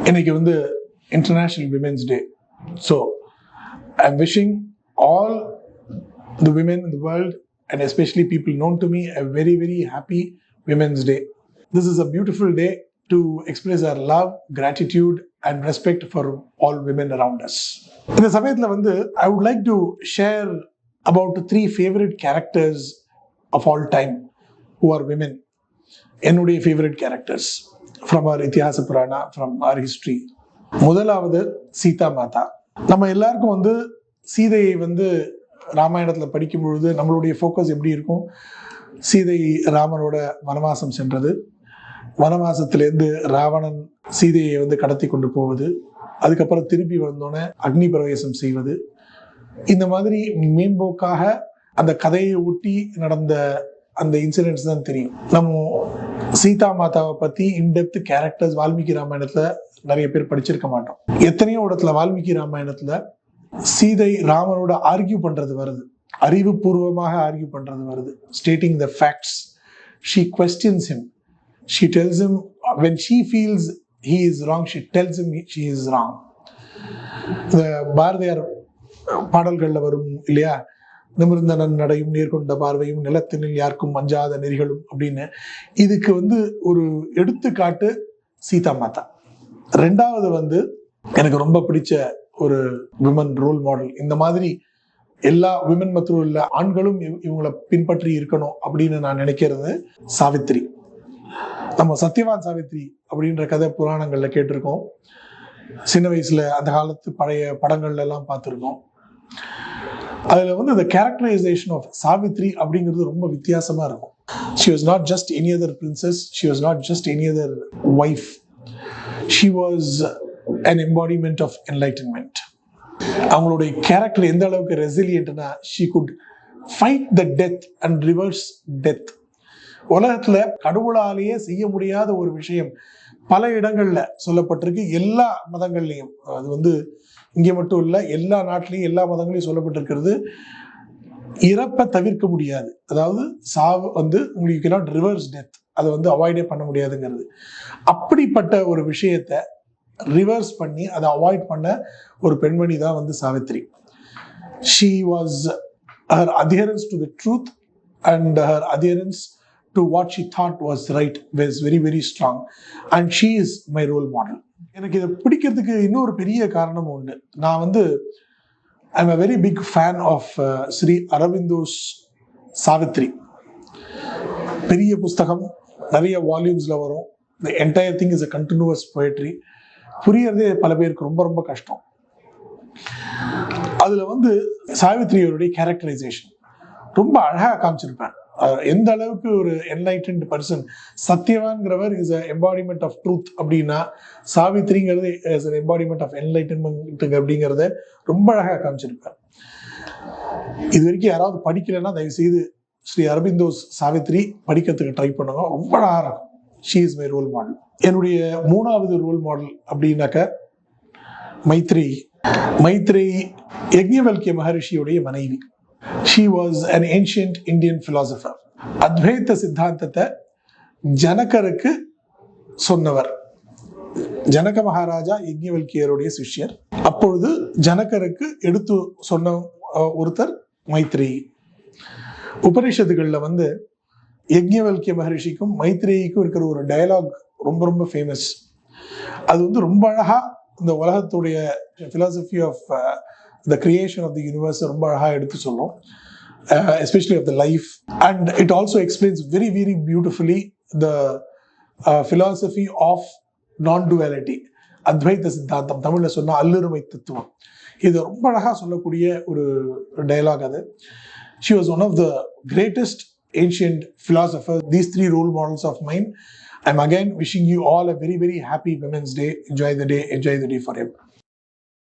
இன்னைக்கு வந்து international women's day. So I'm wishing all the women in the world and especially people known to me a very, very happy Women's Day. This is a beautiful day to express our love, gratitude and respect for all women around us. இந்த சமயத்தில் வந்து I would like to share about 3 favorite characters of all time who are women. என்னுடைய favorite characters from our இதிஹாச Purana, from our history. முதலாவது சீதா மாதா. நம்ம எல்லாருக்கும் வந்து சீதையை வந்து ராமாயணத்தில் படிக்கும் பொழுது நம்மளுடைய ஃபோக்கஸ் எப்படி இருக்கும்? சீதை ராமனோட வனவாசம் சென்றது, வனவாசத்திலேருந்து ராவணன் சீதையை வந்து கடத்தி கொண்டு போவது, அதுக்கப்புறம் திருப்பி வந்தோடனே அக்னி பிரவேசம் செய்வது, இந்த மாதிரி மேம்போக்காக அந்த கதையை ஒட்டி நடந்த அந்த இன்சிடென்ட்ஸ் தான் தெரியும். நம்ம சீதா மாதாவை பற்றி இன்டெப்த் கேரக்டர்ஸ் வால்மீகி ராமாயணத்தில் நிறைய பேர் படிச்சிருக்க மாட்டோம். எத்தனையோ இடத்துல வால்மீகி ராமாயணத்தில் சீதை ராமனோட ஆர்கியூ பண்றது வருது, அறிவுபூர்வமாக ஆர்கியூ பண்றது வருது. Stating the facts. She questions him. She tells him when she feels he is wrong, she tells him she is wrong. இந்த பாரதியார் பாடல்கள்ல வரும் இல்லையா, நிமிர்ந்த நடையும் நேர்கொண்ட பார்வையும் நிலத்தினில் யாருக்கும் மஞ்சாத நெறிகளும் அப்படின்னு. இதுக்கு வந்து ஒரு எடுத்துக்காட்டு சீதா மாதா. ரெண்டாவது வந்து எனக்கு ரொம்ப பிடிச்ச ஒரு விமன் ரோல் மாடல். இந்த மாதிரி எல்லா விமன் மற்றும் இல்ல ஆண்களும் இவங்களை பின்பற்றி இருக்கணும் அப்படின்னு நான் நினைக்கிறது சாவித்ரி. நம்ம சத்யவான் சாவித்ரி அப்படின்ற கதை புராணங்கள்ல கேட்டிருக்கோம். சின்ன வயசுல அந்த காலத்து பழைய படங்கள்ல எல்லாம் பார்த்துருக்கோம். அதுல வந்து the characterization of சாவித்ரி அப்படிங்கிறது ரொம்ப வித்தியாசமா இருக்கும். She was not just any other princess. She was not just any other wife. She was an embodiment of enlightenment. அவங்களுடைய கேரக்டர் எந்த அளவுக்கு ரெசிலியன்ட்னா, she could fight the death and reverse death. உலகத்துல கடவுளாலேயே செய்ய முடியாத ஒரு விஷயம் பல இடங்கள்ல சொல்லப்பட்டிருக்கு, எல்லா மதங்கள்லையும். அது வந்து இங்கே மட்டும் இல்லை, எல்லா நாட்டிலையும் எல்லா மதங்களையும் சொல்லப்பட்டிருக்கிறது. இறப்பை தவிர்க்க முடியாது, அதாவது சாவு வந்து உங்களுக்கு cannot reverse death, அதை வந்து அவாய்டே பண்ண முடியாதுங்கிறது. அப்படிப்பட்ட ஒரு விஷயத்தை ரிவர்ஸ் பண்ணி அதை அவாய்ட் பண்ண ஒரு பெண்மணி தான் வந்து Savitri. She was, her adherence to the truth and her adherence to what she thought was right was very, very strong, and she is my role model. எனக்கு இதை பிடிக்கிறதுக்கு இன்னொரு பெரிய காரணம் உண்டு. நான் வந்து I am a very big fan of Shri Aurobindo's Savitri. பெரிய புஸ்தகம், நிறைய வால்யூம்ஸ்ல வரும். The entire thing is a continuous poetry. புரியறதே பல பேருக்கு ரொம்ப ரொம்ப கஷ்டம். அதுல வந்து சாவித்ரியோருடைய கேரக்டரைசேஷன் ரொம்ப அழகா காமிச்சிருப்பேன். எந்த அளவுக்கு ஒரு என்லைட்டன்ட் பர்சன். சத்யவான்கிறவர் is a embodiment of truth அப்படின்னா, சாவித்ரிங்கிறது is an embodiment of enlightenment அப்படிங்கிறத ரொம்ப அழகா காமிச்சிருப்பேன். இது வரைக்கும் யாராவது படிக்கலைன்னா தயவு செய்து ஸ்ரீ அரவிந்தோஸ் சாவித்ரி படிக்கிறதுக்கு ட்ரை பண்ணுங்க, ரொம்ப அழகா இருக்கும். She is my role model. என்னுடைய மூணாவது ரோல் மாடல் அப்படின்னாக்க மைத்ரேயி. மைத்ரேயி யக்ஞவல்கிய மகரிஷியுடைய மனைவி. She was an ancient Indian philosopher. அத்வைத சித்தாந்தத்தை ஜனகருக்கு சொன்னவர். ஜனக மகாராஜா யக்ஞவல்கியருடைய சிஷ்யர். அப்பொழுது ஜனகருக்கு எடுத்து சொன்ன ஒருத்தர் மைத்ரேயி. உபனிஷத்துகள்ல வந்து யக்ஞவல்கிய மகரிஷிக்கும் மைத்ரேயிக்கும் இருக்கிற ஒரு டயலாக் ரொம்ப ரொம்ப ஃபேமஸ். அது வந்து ரொம்ப அழகா இந்த உலகத்துடைய philosophy of the creation of the universe ரொம்ப அழகா எடுத்து சொல்லும், especially of the life, and it also explains very, very beautifully the philosophy of non-duality. அத்வைத சித்தாந்தம், தமிழ்ல சொன்னா அல்லுருமை தத்துவம். இது ரொம்ப அழகா சொல்லக்கூடிய ஒரு டயலாக் அது. She was one of the greatest ancient philosophers. These 3 role models of mine. I'm again wishing you all a very, very happy Women's Day. Enjoy the day forever.